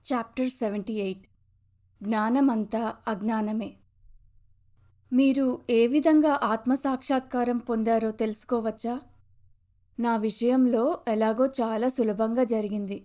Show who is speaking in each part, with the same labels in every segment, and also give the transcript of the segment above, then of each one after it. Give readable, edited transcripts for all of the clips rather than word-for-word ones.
Speaker 1: Chapter 78 జ్ఞానమంతా అజ్ఞానమే. మీరు ఏ విధంగా ఆత్మసాక్షాత్కారం పొందారో తెలుసుకోవచ్చా? నా విషయంలో ఎలాగో చాలా సులభంగా జరిగింది.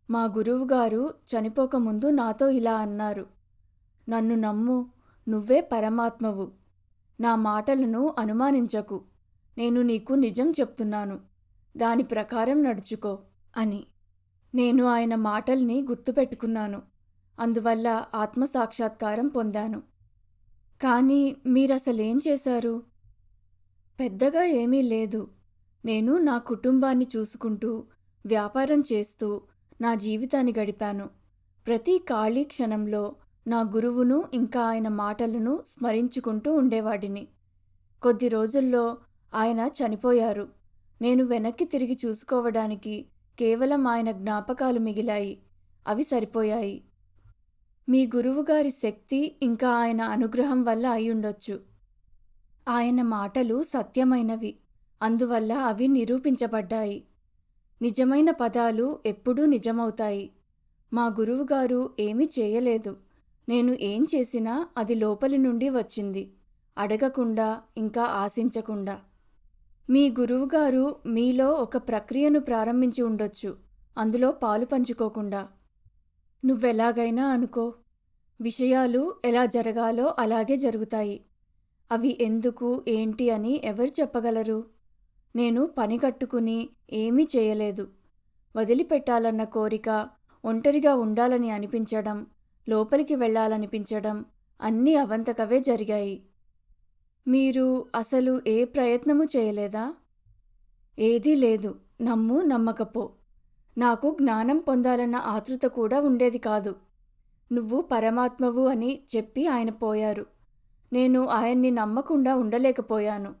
Speaker 1: మా గురువుగారు చనిపోకముందు నాతో ఇలా అన్నారు: నన్ను నమ్ము, నువ్వే పరమాత్మవు. నా మాటలను అనుమానించకు. నేను నీకు నిజం చెప్తున్నాను. దాని ప్రకారం నడుచుకో అని. నేను ఆయన మాటల్ని గుర్తుపెట్టుకున్నాను. అందువల్ల ఆత్మసాక్షాత్కారం పొందాను. కానీ మీరసలేం చేశారు? పెద్దగా ఏమీ లేదు. నేను నా కుటుంబాన్ని చూసుకుంటూ, వ్యాపారం చేస్తూ నా జీవితాన్ని గడిపాను. ప్రతి ఖాళీ క్షణంలో నా గురువును ఇంకా ఆయన మాటలను స్మరించుకుంటూ ఉండేవాడిని. కొద్ది రోజుల్లో ఆయన చనిపోయారు. నేను వెనక్కి తిరిగి చూసుకోవడానికి కేవలం ఆయన జ్ఞాపకాలు మిగిలాయి. అవి సరిపోయాయి. మీ గురువుగారి శక్తి ఇంకా ఆయన అనుగ్రహం వల్ల అయ్యుండొచ్చు. ఆయన మాటలు సత్యమైనవి. అందువల్ల అవి నిరూపించబడ్డాయి. నిజమైన పదాలు ఎప్పుడూ నిజమవుతాయి. మా గురువుగారు ఏమీ చేయలేదు. నేను ఏం చేసినా అది లోపలి నుండి వచ్చింది, అడగకుండా ఇంకా ఆశించకుండా. మీ గురువుగారు మీలో ఒక ప్రక్రియను ప్రారంభించి ఉండొచ్చు, అందులో పాలు పంచుకోకుండా. నువ్వెలాగైనా అనుకో, విషయాలు ఎలా జరగాలో అలాగే జరుగుతాయి. అవి ఎందుకు, ఏంటి అని ఎవరు చెప్పగలరు? నేను పని కట్టుకుని ఏమీ చేయలేదు. వదిలిపెట్టాలన్న కోరిక, ఒంటరిగా ఉండాలని అనిపించడం, లోపలికి వెళ్ళాలనిపించడం అన్నీ అవంతకవే జరిగాయి. మీరు అసలు ఏ ప్రయత్నమూ చేయలేదా? ఏదీ లేదు. నమ్ము, నమ్మకపో. నాకు జ్ఞానం పొందాలన్న ఆతృత కూడా ఉండేది కాదు. నువ్వు పరమాత్మవు అని చెప్పి ఆయన పోయారు. నేను ఆయన్ని నమ్మకుండా ఉండలేకపోయాను.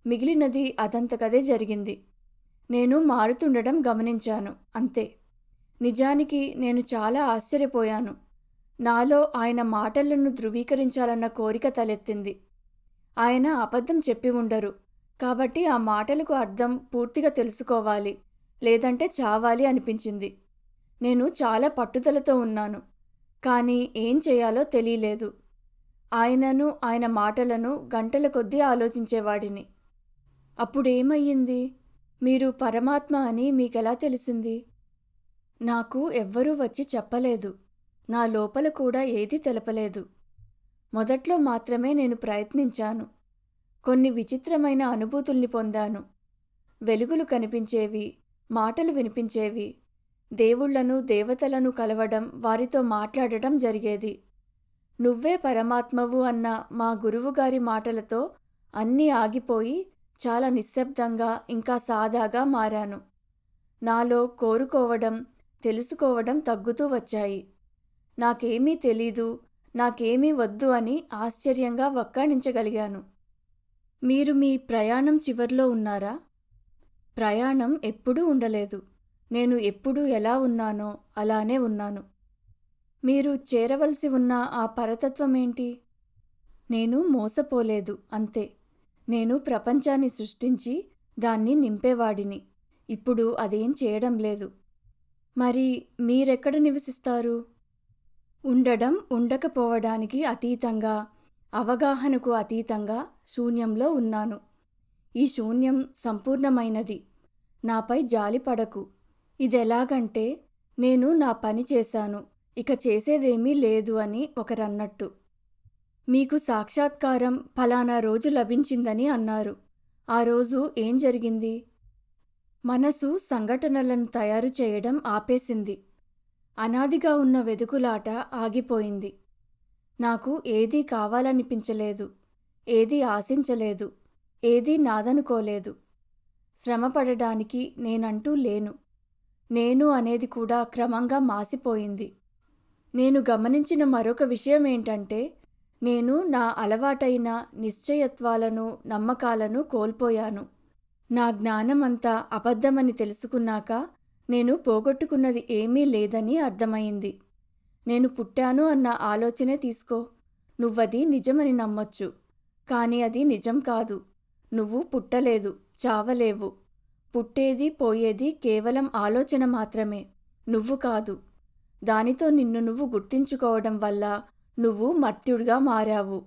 Speaker 1: మిగిలినది అదంతకదే జరిగింది. నేను మారుతుండడం గమనించాను, అంతే. నిజానికి నేను చాలా ఆశ్చర్యపోయాను. నాలో ఆయన మాటలను ధృవీకరించాలన్న కోరిక తలెత్తింది. ఆయన అబద్ధం చెప్పి ఉండరు, కాబట్టి ఆ మాటలకు అర్థం పూర్తిగా తెలుసుకోవాలి, లేదంటే చావాలి అనిపించింది. నేను చాలా పట్టుదలతో ఉన్నాను, కానీ ఏం చేయాలో తెలియలేదు. ఆయనను, ఆయన మాటలను గంటల కొద్దీ ఆలోచించేవాడిని. అప్పుడేమయ్యింది? మీరు పరమాత్మ అని మీకెలా తెలిసింది? నాకు ఎవ్వరూ వచ్చి చెప్పలేదు. నా లోపల కూడా ఏదీ తెలపలేదు. మొదట్లో మాత్రమే నేను ప్రయత్నించాను. కొన్ని విచిత్రమైన అనుభూతుల్ని పొందాను. వెలుగులు కనిపించేవి, మాటలు వినిపించేవి. దేవుళ్లను, దేవతలను కలవడం, వారితో మాట్లాడటం జరిగేది. నువ్వే పరమాత్మవు అన్న మా గురువుగారి మాటలతో అన్నీ ఆగిపోయి చాలా నిశ్శబ్దంగా ఇంకా సాదాగా మారాను. నాలో కోరుకోవడం, తెలుసుకోవడం తగ్గుతూ వచ్చాయి. నాకేమీ తెలీదు, నాకేమీ వద్దు అని ఆశ్చర్యంగా వక్కాణించగలిగాను. మీరు మీ ప్రయాణం చివర్లో ఉన్నారా? ప్రయాణం ఎప్పుడూ ఉండలేదు. నేను ఎప్పుడూ ఎలా ఉన్నానో అలానే ఉన్నాను. మీరు చేరవలసి ఉన్న ఆ పరతత్వమేంటి? నేను మోసపోలేదు, అంతే. నేను ప్రపంచాన్ని సృష్టించి దాన్ని నింపేవాడిని. ఇప్పుడు అదేం చేయడం లేదు. మరి మీరెక్కడ నివసిస్తారు? ఉండడం, ఉండకపోవడానికి అతీతంగా, అవగాహనకు అతీతంగా శూన్యంలో ఉన్నాను. ఈ శూన్యం సంపూర్ణమైనది. నాపై జాలిపడకు. ఇదెలాగంటే, నేను నా పని చేశాను, ఇక చేసేదేమీ లేదు అని ఒకరన్నట్టు. మీకు సాక్షాత్కారం ఫలానా రోజు లభించిందని అన్నారు. ఆ రోజు ఏం జరిగింది? మనసు సంఘటనలను తయారు చేయడం ఆపేసింది. అనాదిగా ఉన్న వెదుకులాట ఆగిపోయింది. నాకు ఏదీ కావాలనిపించలేదు, ఏదీ ఆశించలేదు, ఏదీ నాదనుకోలేదు. శ్రమపడడానికి నేనంటూ లేను. నేను అనేది కూడా క్రమంగా మాసిపోయింది. నేను గమనించిన మరొక విషయమేంటంటే, నేను నా అలవాటైన నిశ్చయత్వాలను, నమ్మకాలను కోల్పోయాను. నా జ్ఞానమంతా అబద్ధమని తెలుసుకున్నాక నేను పోగొట్టుకున్నది ఏమీ లేదని అర్థమైంది. నేను పుట్టాను అన్న ఆలోచనే తీసుకో. నువ్వది నిజమని నమ్మొచ్చు, కానీ అది నిజం కాదు. నువ్వు పుట్టలేదు, చావలేవు. పుట్టేది, పోయేది కేవలం ఆలోచన మాత్రమే, నువ్వు కాదు. దానితో నిన్ను నువ్వు గుర్తించుకోవడం వల్ల నువ్వు మర్త్యుడిగా మారావు.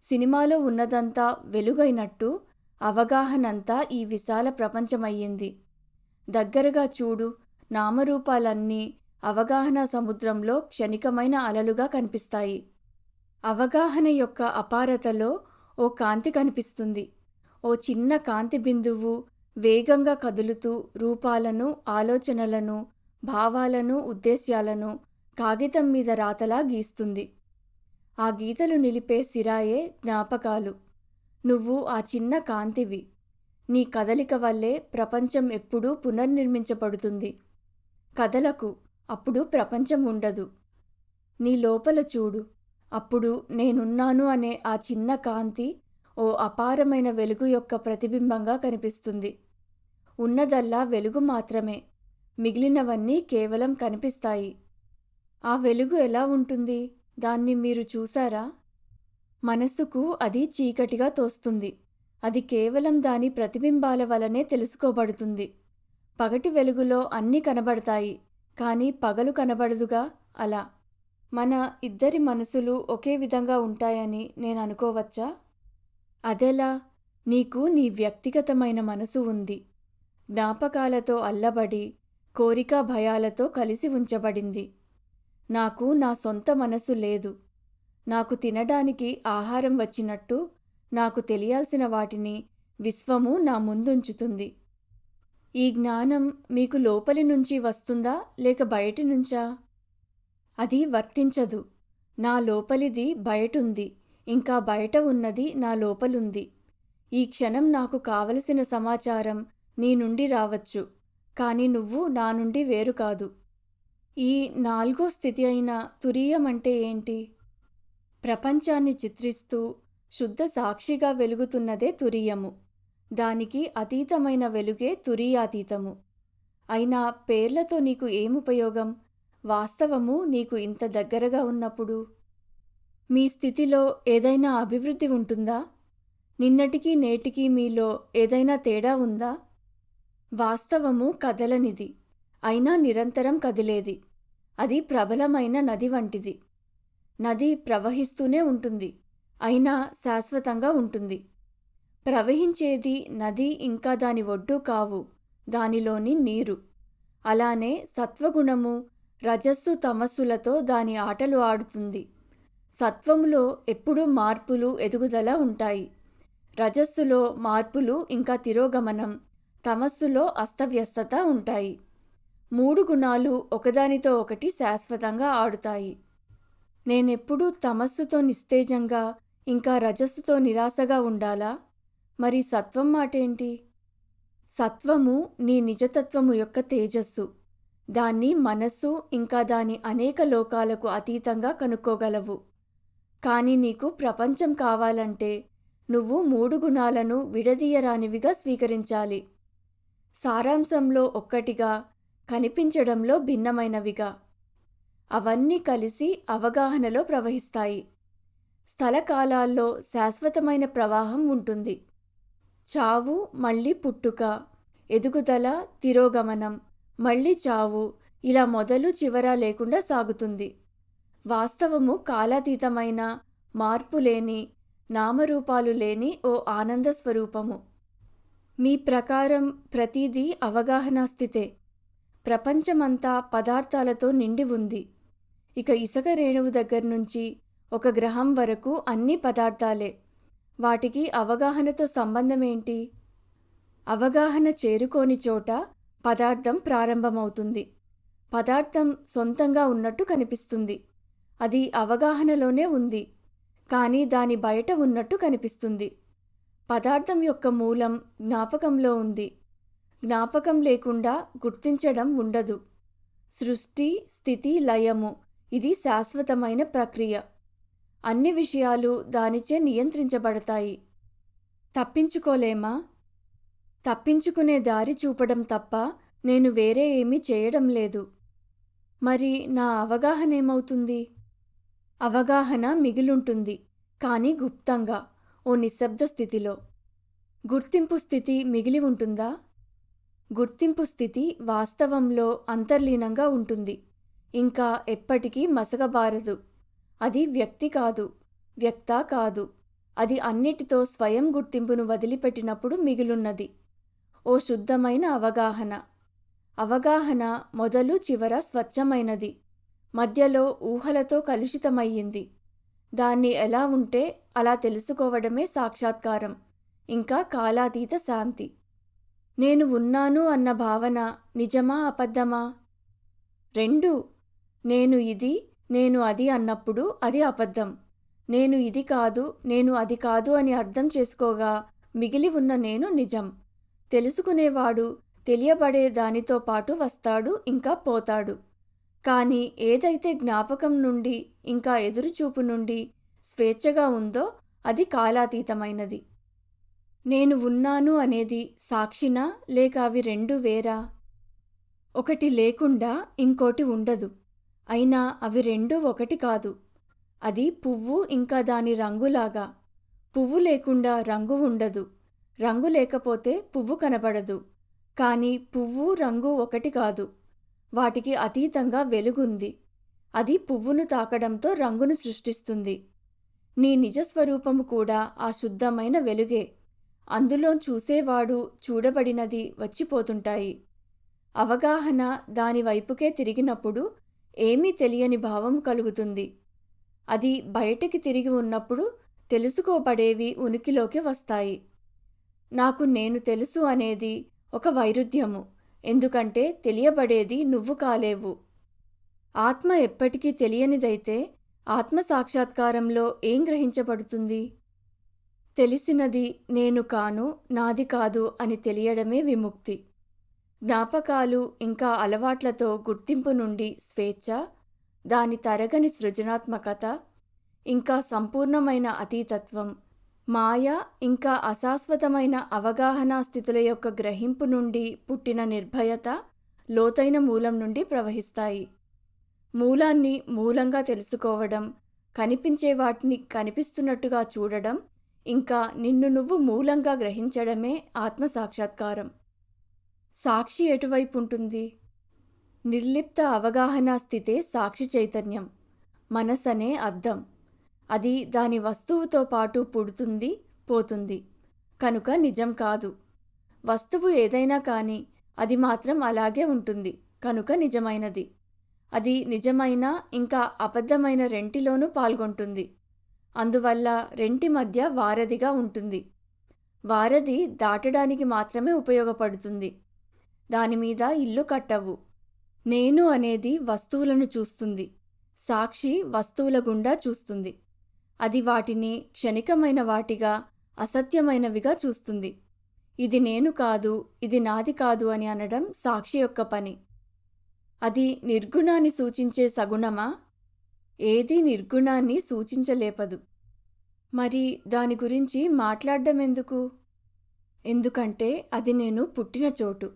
Speaker 1: సినిమాలో ఉన్నదంతా వెలుగైనట్టు అవగాహనంతా ఈ విశాల ప్రపంచమయ్యింది. దగ్గరగా చూడు, నామరూపాలన్నీ అవగాహన సముద్రంలో క్షణికమైన అలలుగా కనిపిస్తాయి. అవగాహన యొక్క అపారతలో ఓ కాంతి కనిపిస్తుంది. ఓ చిన్న కాంతి బిందువు వేగంగా కదులుతూ రూపాలను, ఆలోచనలను, భావాలను, ఉద్దేశ్యాలను కాగితం మీద రాతలా గీస్తుంది. ఆ గీతలు నిలిపే సిరాయే జ్ఞాపకాలు. నువ్వు ఆ చిన్న కాంతివి. నీ కదలిక వల్లే ప్రపంచం ఎప్పుడూ పునర్నిర్మించబడుతుంది. కదలకు, అప్పుడు ప్రపంచం ఉండదు. నీ లోపల చూడు, అప్పుడు నేనున్నాను అనే ఆ చిన్న కాంతి ఓ అపారమైన వెలుగు యొక్క ప్రతిబింబంగా కనిపిస్తుంది. ఉన్నదల్లా వెలుగు మాత్రమే, మిగిలినవన్నీ కేవలం కనిపిస్తాయి. ఆ వెలుగు ఎలా ఉంటుంది? దాన్ని మీరు చూశారా? మనస్సుకు అది చీకటిగా తోస్తుంది. అది కేవలం దాని ప్రతిబింబాల వలనే తెలుసుకోబడుతుంది. పగటి వెలుగులో అన్నీ కనబడతాయి, కానీ పగలు కనబడదుగా. అలా మన ఇద్దరి మనసులు ఒకే విధంగా ఉంటాయని నేను అనుకోవచ్చా? అదెలా? నీకు నీ వ్యక్తిగతమైన మనసు ఉంది. జ్ఞాపకాలతో అల్లబడి, కోరిక భయాలతో కలిసి ఉంచబడింది. నాకు నా సొంత మనసు లేదు. నాకు తినడానికి ఆహారం వచ్చినట్టు నాకు తెలియాల్సిన వాటిని విశ్వము నా ముందుంచుతుంది. ఈ జ్ఞానం మీకు లోపలి నుంచి వస్తుందా లేక బయటి నుంచా? అది వర్తించదు. నా లోపలిది బయటుంది, ఇంకా బయట ఉన్నది నా లోపలుంది. ఈ క్షణం నాకు కావలసిన సమాచారం నీ నుండి రావచ్చు, కానీ నువ్వు నా నుండి వేరు కాదు. ఈ నాల్గో స్థితి అయిన తురీయం అంటే ఏంటి? ప్రపంచాన్ని చిత్రిస్తూ శుద్ధ సాక్షిగా వెలుగుతున్నదే తురీయము. దానికి అతీతమైన వెలుగే తురీయాతీతము. అయినా పేర్లతో నీకు ఏముపయోగం? వాస్తవము నీకు ఇంత దగ్గరగా ఉన్నప్పుడు. మీ స్థితిలో ఏదైనా అభివృద్ధి ఉంటుందా? నిన్నటికి నేటికి మీలో ఏదైనా తేడా ఉందా? వాస్తవము కదలనిది, అయినా నిరంతరం కదిలేది. అది ప్రబలమైన నది వంటిది. నది ప్రవహిస్తూనే ఉంటుంది, అయినా శాశ్వతంగా ఉంటుంది. ప్రవహించేది నది ఇంకా దాని ఒడ్డు కావు, దానిలోని నీరు. అలానే సత్వగుణము రజస్సు తమస్సులతో దాని ఆటలు ఆడుతుంది. సత్వములో ఎప్పుడూ మార్పులు, ఎదుగుదల ఉంటాయి. రజస్సులో మార్పులు ఇంకా తిరోగమనం, తమస్సులో అస్తవ్యస్తత ఉంటాయి. 3 గుణాలు ఒకదానితో ఒకటి శాశ్వతంగా ఆడుతాయి. నేనెప్పుడూ తమస్సుతో నిస్తేజంగా, ఇంకా రజస్సుతో నిరాశగా ఉండాలా? మరి సత్వం మాటేంటి? సత్వము నీ నిజతత్వము యొక్క తేజస్సు. దాన్ని మనస్సు ఇంకా దాని అనేక లోకాలకు అతీతంగా కనుక్కోగలవు. కానీ నీకు ప్రపంచం కావాలంటే నువ్వు 3 గుణాలను విడదీయరానివిగా స్వీకరించాలి. సారాంశంలో ఒక్కటిగా, కనిపించడంలో భిన్నమైనవిగా. అవన్నీ కలిసి అవగాహనలో ప్రవహిస్తాయి. స్థలకాలాల్లో శాశ్వతమైన ప్రవాహం ఉంటుంది. చావు, మళ్ళీ పుట్టుక, ఎదుగుదల, తిరోగమనం, మళ్ళీ చావు, ఇలా మొదలు చివర లేకుండా సాగుతుంది. వాస్తవము కాలాతీతమైన, మార్పులేని, నామరూపాలు లేని ఓ ఆనంద స్వరూపము. మీ ప్రకారం ప్రతిదీ అవగాహనా స్థితే. ప్రపంచమంతా పదార్థాలతో నిండి ఉంది. ఇక ఇసుక రేణువు దగ్గర్నుంచి ఒక గ్రహం వరకు అన్నీ పదార్థాలే. వాటికి అవగాహనతో సంబంధమేంటి? అవగాహన చేరుకోని చోట పదార్థం ప్రారంభమవుతుంది. పదార్థం సొంతంగా ఉన్నట్టు కనిపిస్తుంది. అది అవగాహనలోనే ఉంది, కానీ దాని బయట ఉన్నట్టు కనిపిస్తుంది. పదార్థం యొక్క మూలం జ్ఞాపకంలో ఉంది. జ్ఞాపకం లేకుండా గుర్తించడం ఉండదు. సృష్టి, స్థితి, లయము ఇది శాశ్వతమైన ప్రక్రియ. అన్ని విషయాలు దానిచే నియంత్రించబడతాయి. తప్పించుకోలేమా? తప్పించుకునే దారి చూపడం తప్ప నేను వేరే ఏమీ చేయడం లేదు. మరి నా అవగాహన ఏమవుతుంది? అవగాహన మిగిలుంటుంది, కానీ గుప్తంగా, ఓ నిశ్శబ్ద స్థితిలో. గుర్తింపు స్థితి మిగిలి ఉంటుందా? గుర్తింపు స్థితి వాస్తవంలో అంతర్లీనంగా ఉంటుంది. ఇంకా ఎప్పటికీ మసకబారదు. అది వ్యక్తి కాదు, వ్యక్త కాదు. అది అన్నిటితో స్వయం గుర్తింపును వదిలిపెట్టినప్పుడు మిగిలున్నది. ఓ శుద్ధమైన అవగాహన. అవగాహన మొదలు చివర స్వచ్ఛమైనది, మధ్యలో ఊహలతో కలుషితమయ్యింది. దాన్ని ఎలా ఉంటే అలా తెలుసుకోవడమే సాక్షాత్కారం, ఇంకా కాలాతీత శాంతి. నేను ఉన్నాను అన్న భావన నిజమా అబద్ధమా? రెండూ. నేను ఇది, నేను అది అన్నప్పుడు అది అబద్ధం. నేను ఇది కాదు, నేను అది కాదు అని అర్థం చేసుకోగా మిగిలి ఉన్న నేను నిజం. తెలుసుకునేవాడు తెలియబడే దానితో పాటు వస్తాడు, ఇంకా పోతాడు. కానీ ఏదైతే జ్ఞాపకం నుండి ఇంకా ఎదురుచూపు నుండి స్వేచ్ఛగా ఉందో అది కాలాతీతమైనది. నేను ఉన్నాను అనేది సాక్షినా, లేక అవి రెండు వేరా? ఒకటి లేకుండా ఇంకోటి ఉండదు. అయినా అవి రెండూ ఒకటి కాదు. అది పువ్వు ఇంకా దాని రంగులాగా. పువ్వు లేకుండా రంగు ఉండదు, రంగు లేకపోతే పువ్వు కనబడదు. కానీ పువ్వు రంగు ఒకటి కాదు. వాటికి అతీతంగా వెలుగుంది. అది పువ్వును తాకడంతో రంగును సృష్టిస్తుంది. నీ నిజస్వరూపము కూడా ఆ శుద్ధమైన వెలుగే. అందులో చూసేవాడు, చూడబడినది వచ్చిపోతుంటాయి. అవగాహన దాని వైపుకే తిరిగినప్పుడు ఏమీ తెలియని భావం కలుగుతుంది. అది బయటికి తిరిగి ఉన్నప్పుడు తెలుసుకోబడేవి ఉనికిలోకి వస్తాయి. నాకు నేను తెలుసు అనేది ఒక వైరుధ్యము, ఎందుకంటే తెలియబడేది నువ్వు కాలేవు. ఆత్మ ఎప్పటికీ తెలియనిదైతే ఆత్మ సాక్షాత్కారంలో ఏం గ్రహించబడుతుంది? తెలిసినది నేను కాను, నాది కాదు అని తెలియడమే విముక్తి. జ్ఞాపకాలు ఇంకా అలవాట్లతో గుర్తింపు నుండి స్వేచ్ఛ, దాని తరగని సృజనాత్మకత, ఇంకా సంపూర్ణమైన అతీతత్వం, మాయ ఇంకా అశాశ్వతమైన అవగాహనా స్థితుల యొక్క గ్రహింపు నుండి పుట్టిన నిర్భయత లోతైన మూలం నుండి ప్రవహిస్తాయి. మూలాన్ని మూలంగా తెలుసుకోవడం, కనిపించే వాటిని కనిపిస్తున్నట్టుగా చూడడం, ఇంకా నిన్ను నువ్వు మూలంగా గ్రహించడమే ఆత్మసాక్షాత్కారం. సాక్షి ఎటువైపు ఉంటుంది? నిర్లిప్త అవగాహనా స్థితే సాక్షి చైతన్యం. మనసనే అద్దం. అది దాని వస్తువుతో పాటు పుడుతుంది, పోతుంది. కనుక నిజం కాదు. వస్తువు ఏదైనా కానీ అది మాత్రం అలాగే ఉంటుంది, కనుక నిజమైనది. అది నిజమైన ఇంకా అబద్ధమైన రెంటిలోనూ పాల్గొంటుంది. అందువల్ల రెంటి మధ్య వారధిగా ఉంటుంది. వారధి దాటడానికి మాత్రమే ఉపయోగపడుతుంది. దానిమీద ఇల్లు కట్టవు. నేను అనేది వస్తువులను చూస్తుంది. సాక్షి వస్తువుల గుండా చూస్తుంది. అది వాటిని క్షణికమైన వాటిగా, అసత్యమైనవిగా చూస్తుంది. ఇది నేను కాదు, ఇది నాది కాదు అని అనడం సాక్షి యొక్క పని. అది నిర్గుణాన్ని సూచించే సగుణమా? ఏదీ నిర్గుణాన్ని సూచించలేపదు. మరి దాని గురించి మాట్లాడడం ఎందుకు? ఎందుకంటే అది నేను పుట్టిన చోటు.